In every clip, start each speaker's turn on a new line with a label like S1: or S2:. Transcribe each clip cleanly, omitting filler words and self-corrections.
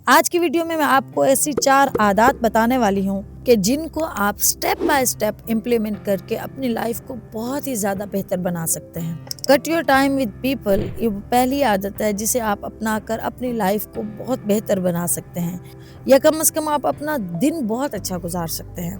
S1: آج کی ویڈیو میں آپ کو ایسی 4 عادات بتانے والی ہوں کہ جن کو آپ سٹیپ بائی سٹیپ امپلیمنٹ کر کے اپنی لائف کو بہت ہی زیادہ بہتر بنا سکتے ہیں۔ Cut your time with people, یہ پہلی عادت ہے جسے آپ اپنا کر اپنی لائف کو بہت بہتر بنا سکتے ہیں، یا کم از کم آپ اپنا دن بہت اچھا گزار سکتے ہیں۔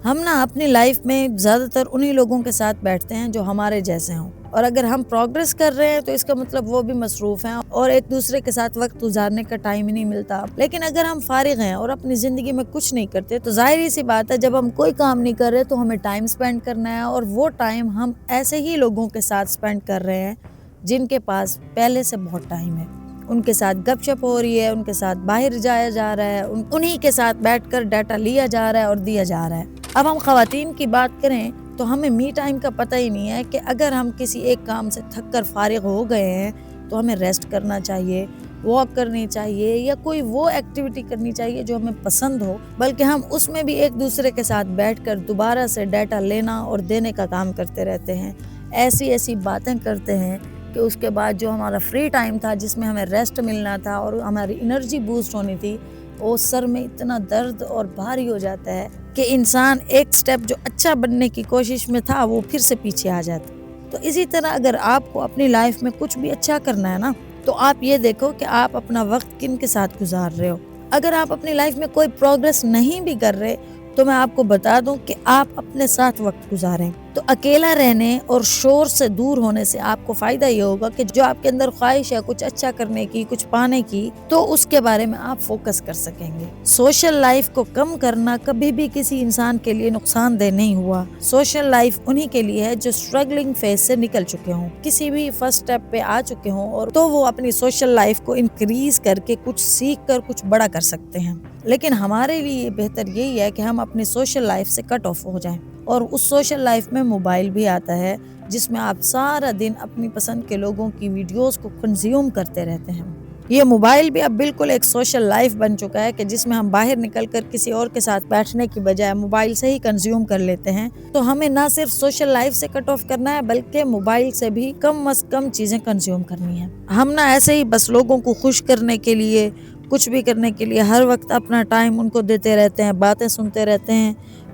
S1: ہم اپنی لائف میں زیادہ تر انہی لوگوں کے ساتھ بیٹھتے ہیں جو ہمارے جیسے ہوں، اور اگر ہم پروگریس کر رہے ہیں تو اس کا مطلب وہ بھی مصروف ہیں اور ایک دوسرے کے ساتھ وقت گزارنے کا ٹائم ہی نہیں ملتا۔ لیکن اگر ہم فارغ ہیں اور اپنی زندگی میں کچھ نہیں کرتے تو ظاہری سی بات ہے، جب ہم کوئی کام نہیں کر رہے تو ہمیں ٹائم سپینڈ کرنا ہے، اور وہ ٹائم ہم ایسے ہی لوگوں کے ساتھ سپینڈ کر رہے ہیں جن کے پاس پہلے سے بہت ٹائم ہے۔ ان کے ساتھ گپ شپ ہو رہی ہے، ان کے ساتھ باہر جایا جا رہا ہے، انہی کے ساتھ بیٹھ کر ڈیٹا لیا جا رہا ہے اور دیا جا رہا ہے۔ اب ہم خواتین کی بات کریں تو ہمیں می ٹائم کا پتہ ہی نہیں ہے کہ اگر ہم کسی ایک کام سے تھک کر فارغ ہو گئے ہیں تو ہمیں ریسٹ کرنا چاہیے، واک کرنی چاہیے، یا کوئی وہ ایکٹیویٹی کرنی چاہیے جو ہمیں پسند ہو، بلکہ ہم اس میں بھی ایک دوسرے کے ساتھ بیٹھ کر دوبارہ سے ڈیٹا لینا اور دینے کا کام کرتے رہتے ہیں۔ ایسی باتیں کرتے ہیں کہ اس کے بعد جو ہمارا فری ٹائم تھا، جس میں ہمیں ریسٹ ملنا تھا اور ہماری انرجی بوسٹ ہونی تھی، وہ سر میں اتنا درد اور بھاری ہو جاتا ہے کہ انسان ایک سٹیپ جو اچھا بننے کی کوشش میں تھا وہ پھر سے پیچھے آ جاتا۔ تو اسی طرح اگر آپ کو اپنی لائف میں کچھ بھی اچھا کرنا ہے نا، تو آپ یہ دیکھو کہ آپ اپنا وقت کن کے ساتھ گزار رہے ہو۔ اگر آپ اپنی لائف میں کوئی پروگریس نہیں بھی کر رہے تو میں آپ کو بتا دوں کہ آپ اپنے ساتھ وقت گزاریں۔ تو اکیلا رہنے اور شور سے دور ہونے سے آپ کو فائدہ یہ ہوگا کہ جو آپ کے اندر خواہش ہے کچھ اچھا کرنے کی، کچھ پانے کی، تو اس کے بارے میں آپ فوکس کر سکیں گے۔ سوشل لائف کو کم کرنا کبھی بھی کسی انسان کے لیے نقصان دہ نہیں ہوا۔ سوشل لائف انہی کے لیے ہے جو اسٹرگلنگ فیز سے نکل چکے ہوں، کسی بھی فرسٹ سٹیپ پہ آ چکے ہوں، اور تو وہ اپنی سوشل لائف کو انکریز کر کے کچھ سیکھ کر کچھ بڑا کر سکتے ہیں۔ لیکن ہمارے لیے بہتر یہی ہے کہ ہم اپنی سوشل لائف سے کٹ آف ہو جائیں، اور اس سوشل لائف میں موبائل بھی آتا ہے جس میں آپ سارا دن اپنی پسند کے لوگوں کی ویڈیوز کو کنزیوم کرتے رہتے ہیں۔ یہ موبائل بھی اب بالکل ایک سوشل لائف بن چکا ہے کہ جس میں ہم باہر نکل کر کسی اور کے ساتھ بیٹھنے کی بجائے موبائل سے ہی کنزیوم کر لیتے ہیں۔ تو ہمیں نہ صرف سوشل لائف سے کٹ آف کرنا ہے بلکہ موبائل سے بھی کم از کم چیزیں کنزیوم کرنی ہیں۔ ہم ایسے ہی بس لوگوں کو خوش کرنے کے لیے، کچھ بھی کرنے کے لیے ہر وقت اپنا ٹائم ان کو دیتے رہتے ہیں، باتیں سنتے رہتے ہیں،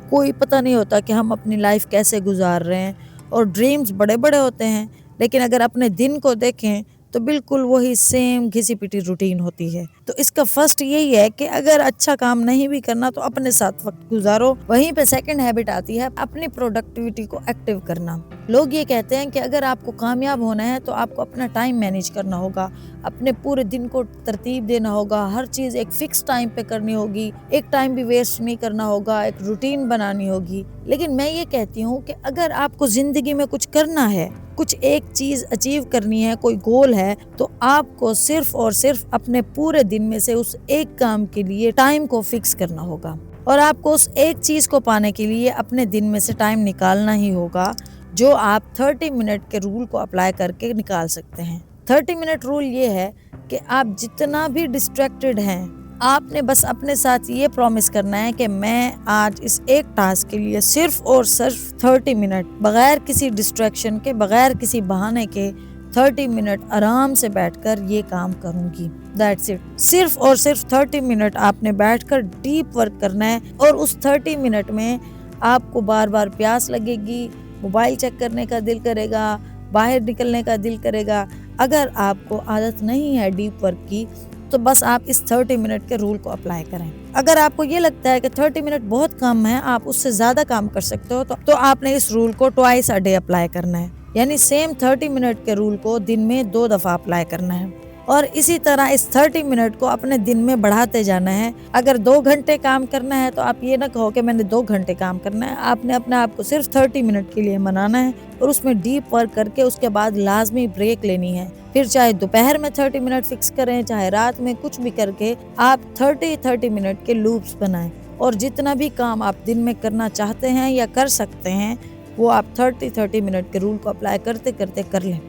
S1: کوئی پتہ نہیں ہوتا کہ ہم اپنی لائف کیسے گزار رہے ہیں، اور ڈریمز بڑے بڑے ہوتے ہیں، لیکن اگر اپنے دن کو دیکھیں تو بالکل وہی سیم گھسی پٹی روٹین ہوتی ہے۔ تو اس کا فرسٹ یہی ہے کہ اگر اچھا کام نہیں بھی کرنا تو اپنے ساتھ وقت گزارو۔ وہیں پہ سیکنڈ ہیبٹ آتی ہے اپنی پروڈکٹیوٹی کو ایکٹیو کرنا۔ لوگ یہ کہتے ہیں کہ اگر آپ کو کامیاب ہونا ہے تو آپ کو اپنا ٹائم مینیج کرنا ہوگا، اپنے پورے دن کو ترتیب دینا ہوگا، ہر چیز ایک فکس ٹائم پہ کرنی ہوگی، ایک ٹائم بھی ویسٹ نہیں کرنا ہوگا، ایک روٹین بنانی ہوگی۔ لیکن میں یہ کہتی ہوں کہ اگر آپ کو زندگی میں کچھ کرنا ہے، کچھ ایک چیز اچیو کرنی ہے، کوئی گول ہے، تو آپ کو صرف اور صرف اپنے پورے دن میں سے اس ایک کام کے لیے ٹائم کو فکس کرنا ہوگا، اور آپ کو اس ایک چیز کو پانے کے لیے اپنے دن میں سے ٹائم نکالنا ہی ہوگا، جو آپ 30 منٹ کے رول کو اپلائی کر کے نکال سکتے ہیں۔ 30 منٹ رول یہ ہے کہ آپ جتنا بھی ڈسٹریکٹڈ ہیں، آپ نے بس اپنے ساتھ یہ پرومس کرنا ہے کہ میں آج اس ایک ٹاسک کے لیے صرف اور صرف 30 منٹ بغیر کسی ڈسٹریکشن کے، بغیر کسی بہانے کے 30 منٹ آرام سے بیٹھ کر یہ کام کروں گی۔ That's it۔ صرف اور صرف 30 منٹ آپ نے بیٹھ کر ڈیپ ورک کرنا ہے، اور اس 30 منٹ میں آپ کو بار بار پیاس لگے گی، موبائل چیک کرنے کا دل کرے گا، باہر نکلنے کا دل کرے گا۔ اگر آپ کو عادت نہیں ہے ڈیپ ورک کی تو بس آپ اس 30 منٹ کے رول کو اپلائی کریں۔ اگر آپ کو یہ لگتا ہے کہ 30 منٹ بہت کم ہے، آپ اس سے زیادہ کام کر سکتے ہو، تو آپ نے اس رول کو ٹوائس اے ڈے اپلائی کرنا ہے، یعنی سیم 30 منٹ کے رول کو دن میں 2 دفعہ اپلائی کرنا ہے، اور اسی طرح اس 30 منٹ کو اپنے دن میں بڑھاتے جانا ہے۔ اگر 2 گھنٹے کام کرنا ہے تو آپ یہ نہ کہو کہ میں نے 2 گھنٹے کام کرنا ہے، آپ نے اپنے آپ کو صرف 30 منٹ کے لیے منانا ہے، اور اس میں ڈیپ ورک کر کے اس کے بعد لازمی بریک لینی ہے۔ پھر چاہے دوپہر میں 30 منٹ فکس کریں، چاہے رات میں، کچھ بھی کر کے آپ 30 منٹ کے لوپس بنائیں، اور جتنا بھی کام آپ دن میں کرنا چاہتے ہیں یا کر سکتے ہیں وہ آپ 30 منٹ کے رول کو اپلائی کرتے کرتے کر لیں۔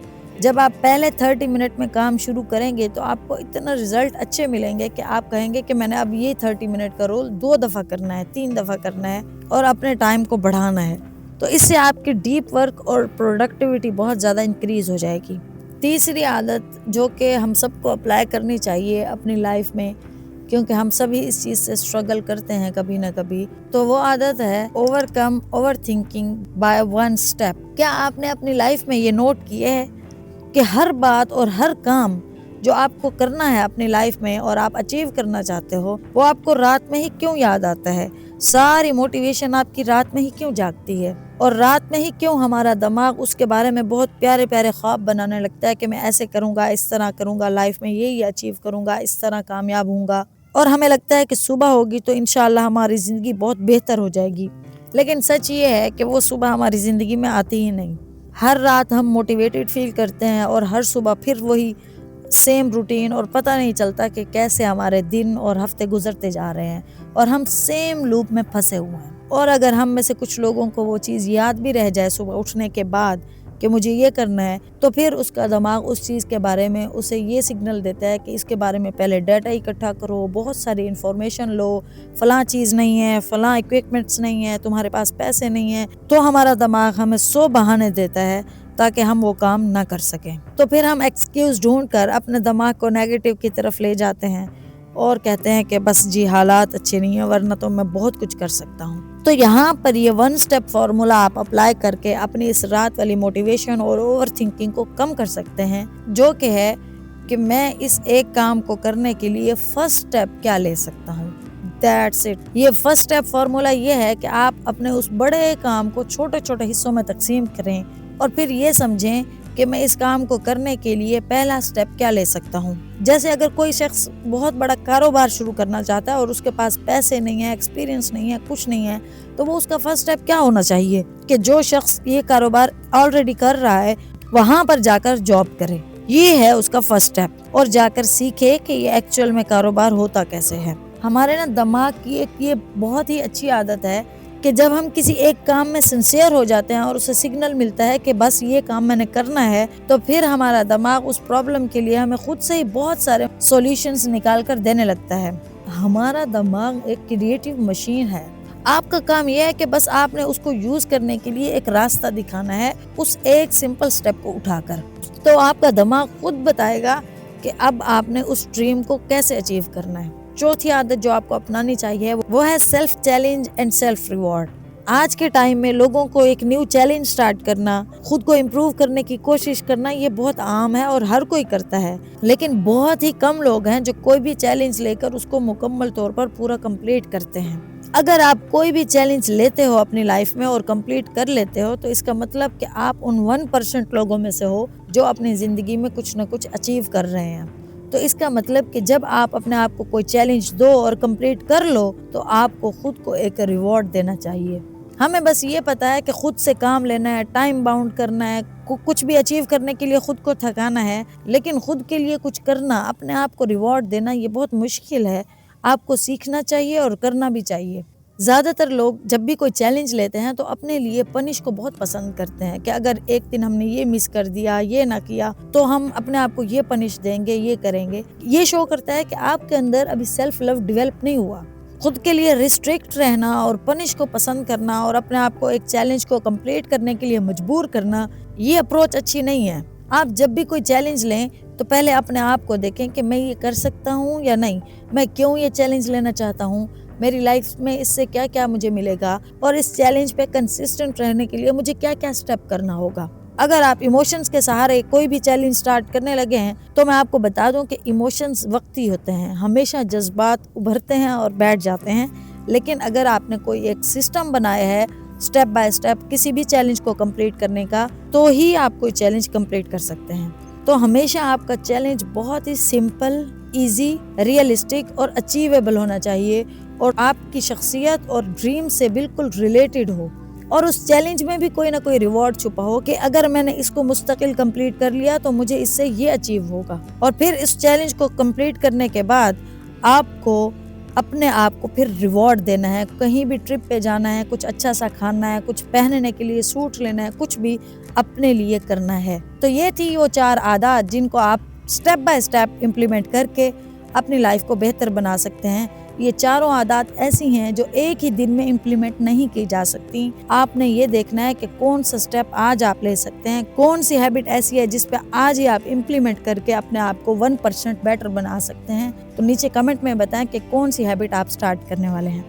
S1: جب آپ پہلے 30 منٹ میں کام شروع کریں گے تو آپ کو اتنا رزلٹ اچھے ملیں گے کہ آپ کہیں گے کہ میں نے اب یہ 30 منٹ کا رول 2 دفعہ کرنا ہے، 3 دفعہ کرنا ہے، اور اپنے ٹائم کو بڑھانا ہے۔ تو اس سے آپ کی ڈیپ ورک اور پروڈکٹیوٹی بہت زیادہ انکریز ہو جائے گی۔ تیسری عادت جو کہ ہم سب کو اپلائی کرنی چاہیے اپنی لائف میں، کیونکہ ہم سبھی اس چیز سے اسٹرگل کرتے ہیں کبھی نہ کبھی. تو وہ عادت ہے over come over thinking by one step. کیا آپ نے اپنی لائف میں یہ نوٹ کیا ہے کہ ہر بات اور ہر کام جو آپ کو کرنا ہے اپنی لائف میں اور آپ اچیو کرنا چاہتے ہو وہ آپ کو رات میں ہی کیوں یاد آتا ہے؟ ساری موٹیویشن آپ کی رات میں ہی کیوں جاگتی ہے؟ اور رات میں ہی کیوں ہمارا دماغ اس کے بارے میں بہت پیارے پیارے خواب بنانے لگتا ہے کہ میں ایسے کروں گا، اس طرح کروں گا، لائف میں یہی اچیو کروں گا، اس طرح کامیاب ہوں گا. اور ہمیں لگتا ہے کہ صبح ہوگی تو انشاءاللہ ہماری زندگی بہت بہتر ہو جائے گی. لیکن سچ یہ ہے کہ وہ صبح ہماری زندگی میں آتی ہی نہیں. ہر رات ہم موٹیویٹڈ فیل کرتے ہیں اور ہر صبح پھر وہی سیم روٹین، اور پتہ نہیں چلتا کہ کیسے ہمارے دن اور ہفتے گزرتے جا رہے ہیں اور ہم سیم لوپ میں پھنسے ہوئے ہیں. اور اگر ہم میں سے کچھ لوگوں کو وہ چیز یاد بھی رہ جائے صبح اٹھنے کے بعد کہ مجھے یہ کرنا ہے، تو پھر اس کا دماغ اس چیز کے بارے میں اسے یہ سگنل دیتا ہے کہ اس کے بارے میں پہلے ڈیٹا اکٹھا کرو، بہت ساری انفارمیشن لو، فلاں چیز نہیں ہے، فلاں اکوپمنٹس نہیں ہے، تمہارے پاس پیسے نہیں ہیں. تو ہمارا دماغ ہمیں 100 بہانے دیتا ہے تاکہ ہم وہ کام نہ کر سکیں. تو پھر ہم ایکسکیوز ڈھونڈ کر اپنے دماغ کو نیگیٹو کی طرف لے جاتے ہیں اور کہتے ہیں کہ بس جی حالات اچھے نہیں ہیں ورنہ تو میں بہت کچھ کر سکتا ہوں. تو یہاں پر یہ ون سٹیپ فارمولا آپ اپلائی کر کے اپنی اس رات والی موٹیویشن اور اوور تھنکنگ کو کم کر سکتے ہیں، جو کہ ہے کہ میں اس ایک کام کو کرنے کے لیے فرسٹ سٹیپ کیا لے سکتا ہوں. That's it. یہ فرسٹ سٹیپ فارمولا یہ ہے کہ آپ اپنے اس بڑے کام کو چھوٹے چھوٹے حصوں میں تقسیم کریں اور پھر یہ سمجھیں کہ میں اس کام کو کرنے کے لیے پہلا سٹیپ کیا لے سکتا ہوں. جیسے اگر کوئی شخص بہت بڑا کاروبار شروع کرنا چاہتا ہے اور اس کے پاس پیسے نہیں ہیں، ایکسپیرینس نہیں ہے، کچھ نہیں ہے، تو وہ اس کا فرسٹ سٹیپ کیا ہونا چاہیے کہ جو شخص یہ کاروبار آلریڈی کر رہا ہے وہاں پر جا کر جاب کرے. یہ ہے اس کا فرسٹ سٹیپ، اور جا کر سیکھے کہ یہ ایکچوئل میں کاروبار ہوتا کیسے ہے. ہمارے دماغ کی ایک یہ بہت ہی اچھی عادت ہے کہ جب ہم کسی ایک کام میں سنسیئر ہو جاتے ہیں اور اسے سگنل ملتا ہے کہ بس یہ کام میں نے کرنا ہے، تو پھر ہمارا دماغ اس پرابلم کے لیے ہمیں خود سے ہی بہت سارے سولوشنز نکال کر دینے لگتا ہے. ہمارا دماغ ایک کریٹیو مشین ہے. آپ کا کام یہ ہے کہ بس آپ نے اس کو یوز کرنے کے لیے ایک راستہ دکھانا ہے اس ایک سمپل سٹیپ کو اٹھا کر. تو آپ کا دماغ خود بتائے گا کہ اب آپ نے اس ڈریم کو کیسے اچیو کرنا ہے. چوتھی عادت جو آپ کو اپنانی چاہیے وہ ہے self challenge and self reward. آج کے ٹائم میں لوگوں کو ایک نیو چیلنج سٹارٹ کرنا، خود کو امپروو کرنے کی کوشش کرنا، یہ بہت عام ہے اور ہر کوئی کرتا ہے. لیکن بہت ہی کم لوگ ہیں جو کوئی بھی چیلنج لے کر اس کو مکمل طور پر پورا کمپلیٹ کرتے ہیں. اگر آپ کوئی بھی چیلنج لیتے ہو اپنی لائف میں اور کمپلیٹ کر لیتے ہو تو اس کا مطلب کہ آپ ان 1% لوگوں میں سے ہو جو اپنی زندگی میں کچھ نہ کچھ اچیو کر رہے ہیں. تو اس کا مطلب کہ جب آپ اپنے آپ کو کوئی چیلنج دو اور کمپلیٹ کر لو تو آپ کو خود کو ایک ریوارڈ دینا چاہیے. ہمیں بس یہ پتا ہے کہ خود سے کام لینا ہے، ٹائم باؤنڈ کرنا ہے، کچھ بھی اچیو کرنے کے لیے خود کو تھکانا ہے، لیکن خود کے لیے کچھ کرنا، اپنے آپ کو ریوارڈ دینا، یہ بہت مشکل ہے. آپ کو سیکھنا چاہیے اور کرنا بھی چاہیے. زیادہ تر لوگ جب بھی کوئی چیلنج لیتے ہیں تو اپنے لیے پنش کو بہت پسند کرتے ہیں کہ اگر ایک دن ہم نے یہ مس کر دیا، یہ نہ کیا، تو ہم اپنے آپ کو یہ پنش دیں گے، یہ کریں گے. یہ شو کرتا ہے کہ آپ کے اندر ابھی سیلف لو ڈیولپ نہیں ہوا. خود کے لیے ریسٹرکٹ رہنا اور پنش کو پسند کرنا اور اپنے آپ کو ایک چیلنج کو کمپلیٹ کرنے کے لیے مجبور کرنا، یہ اپروچ اچھی نہیں ہے. آپ جب بھی کوئی چیلنج لیں تو پہلے اپنے آپ کو دیکھیں کہ میں یہ کر سکتا ہوں یا نہیں، میں کیوں یہ چیلنج لینا چاہتا ہوں، میری لائف میں اس سے کیا کیا مجھے ملے گا، اور اس چیلنج پہ کنسسٹنٹ رہنے کے لیے مجھے کیا کیا سٹیپ کرنا ہوگا. اگر آپ ایموشنز کے سہارے کوئی بھی چیلنج سٹارٹ کرنے لگے ہیں تو میں آپ کو بتا دوں کہ ایموشنز وقتی ہوتے ہیں، ہمیشہ جذبات ابھرتے ہیں اور بیٹھ جاتے ہیں. لیکن اگر آپ نے کوئی ایک سسٹم بنایا ہے سٹیپ بائی سٹیپ کسی بھی چیلنج کو کمپلیٹ کرنے کا، تو ہی آپ کوئی چیلنج کمپلیٹ کر سکتے ہیں. تو ہمیشہ آپ کا چیلنج بہت ہی سمپل، ایزی، ریئلسٹک اور اچیویبل ہونا چاہیے اور آپ کی شخصیت اور ڈریم سے بالکل ریلیٹڈ ہو، اور اس چیلنج میں بھی کوئی نہ کوئی ریوارڈ چھپا ہو کہ اگر میں نے اس کو مستقل کمپلیٹ کر لیا تو مجھے اس سے یہ اچیو ہوگا. اور پھر اس چیلنج کو کمپلیٹ کرنے کے بعد آپ کو اپنے آپ کو پھر ریوارڈ دینا ہے. کہیں بھی ٹرپ پہ جانا ہے، کچھ اچھا سا کھانا ہے، کچھ پہننے کے لیے سوٹ لینا ہے، کچھ بھی اپنے لیے کرنا ہے. تو یہ تھی وہ 4 عادات جن کو آپ سٹیپ بائی سٹیپ امپلیمنٹ کر کے اپنی لائف کو بہتر بنا سکتے ہیں۔ یہ چاروں عادات ایسی ہیں جو ایک ہی دن میں امپلیمنٹ نہیں کی جا سکتی۔ آپ نے یہ دیکھنا ہے کہ کون سا سٹیپ آج آپ لے سکتے ہیں، کون سی ہیبٹ ایسی ہے جس پہ آج ہی آپ امپلیمنٹ کر کے اپنے آپ کو 1% بیٹر بنا سکتے ہیں۔ تو نیچے کمنٹ میں بتائیں کہ کون سی ہیبٹ آپ سٹارٹ کرنے والے ہیں۔